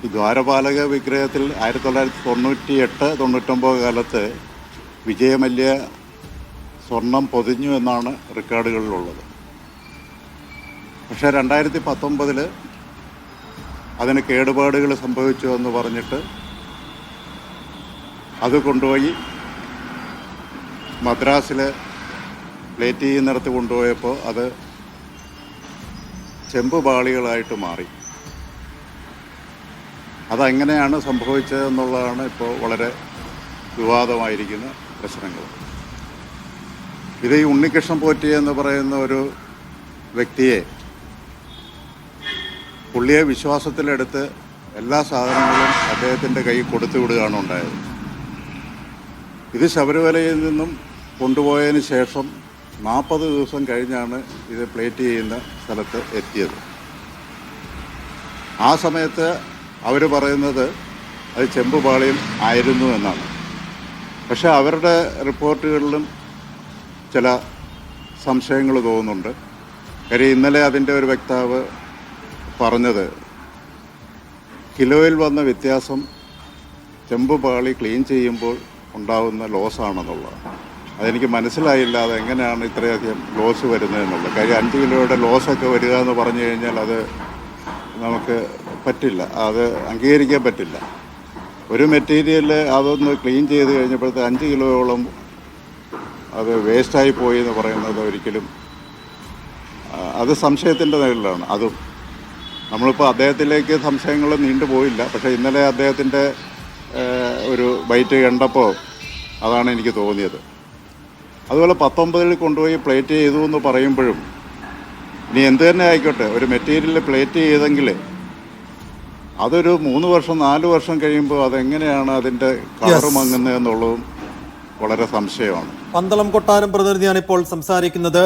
ഈ ദ്വാരപാലക വിഗ്രഹത്തിൽ 1998-99 കാലത്ത് വിജയമല്യ സ്വർണം പൊതിഞ്ഞു എന്നാണ് റെക്കോർഡുകളിലുള്ളത്. പക്ഷേ 2019 അതിന് കേടുപാടുകൾ സംഭവിച്ചു എന്ന് പറഞ്ഞിട്ട് അത് കൊണ്ടുപോയി മദ്രാസിൽ പ്ലേറ്റ് ചെയ്യുന്നിടത്ത് കൊണ്ടുപോയപ്പോൾ അത് ചെമ്പ് പാളികളായിട്ട് മാറി. അതെങ്ങനെയാണ് സംഭവിച്ചതെന്നുള്ളതാണ് ഇപ്പോൾ വളരെ വിവാദമായിരിക്കുന്ന പ്രശ്നങ്ങൾ. ഇത് ഈ ഉണ്ണികൃഷ്ണൻ പോറ്റി എന്ന് പറയുന്ന ഒരു വ്യക്തിയെ പുള്ളിയെ വിശ്വാസത്തിലെടുത്ത് എല്ലാ സാധനങ്ങളും അദ്ദേഹത്തിൻ്റെ കയ്യിൽ കൊടുത്തു വിടുകയാണ് ഉണ്ടായത്. ഇത് ശബരിമലയിൽ നിന്നും കൊണ്ടുപോയതിന് ശേഷം 40 ദിവസം കഴിഞ്ഞാണ് ഇത് പ്ലേറ്റ് ചെയ്യുന്ന സ്ഥലത്ത് എത്തിയത്. ആ സമയത്ത് അവർ പറയുന്നത് അത് ചെമ്പ് പാളിയും ആയിരുന്നു എന്നാണ്. പക്ഷേ അവരുടെ റിപ്പോർട്ടുകളിലും ചില സംശയങ്ങൾ തോന്നുന്നുണ്ട്. കാര്യം ഇന്നലെ അതിൻ്റെ ഒരു വക്താവ് പറഞ്ഞത് കിലോയിൽ വന്ന വ്യത്യാസം ചെമ്പ് പാളി ക്ലീൻ ചെയ്യുമ്പോൾ ഉണ്ടാകുന്ന ലോസാണെന്നുള്ളത്. അതെനിക്ക് മനസ്സിലായില്ല, അതെങ്ങനെയാണ് ഇത്രയധികം ലോസ് വരുന്നതെന്നുള്ളത്. കാര്യം 5 കിലോയുടെ ലോസൊക്കെ വരിക എന്ന് പറഞ്ഞു കഴിഞ്ഞാൽ അത് നമുക്ക് പറ്റില്ല, അത് അംഗീകരിക്കാൻ പറ്റില്ല. ഒരു മെറ്റീരിയൽ അതൊന്ന് ക്ലീൻ ചെയ്ത് കഴിഞ്ഞപ്പോഴത്തെ 5 കിലോയോളം അത് വേസ്റ്റായി പോയി എന്ന് പറയുന്നത് ഒരിക്കലും അത് സംശയത്തിൻ്റെ നിഴലിലാണ്. അതും നമ്മളിപ്പോൾ അദ്ദേഹത്തിലേക്ക് സംശയങ്ങൾ നീണ്ടുപോയില്ല. പക്ഷേ ഇന്നലെ അദ്ദേഹത്തിൻ്റെ ഒരു ബൈറ്റ് കണ്ടപ്പോൾ അതാണ് എനിക്ക് തോന്നിയത്. അതുപോലെ 19 കൊണ്ടുപോയി പ്ലേറ്റ് ചെയ്തു എന്ന് പറയുമ്പോഴും ഇനി എന്ത് തന്നെ ആയിക്കോട്ടെ, ഒരു മെറ്റീരിയൽ പ്ലേറ്റ് ചെയ്തെങ്കിൽ അതൊരു 3 വർഷം 4 വർഷം കഴിയുമ്പോൾ അതെങ്ങനെയാണ് അതിൻ്റെ കളർ മങ്ങുന്നത് എന്നുള്ളതും വളരെ സംശയമാണ്. പന്തളം കൊട്ടാരം പ്രതിനിധിയാണ് ഇപ്പോൾ സംസാരിക്കുന്നത്.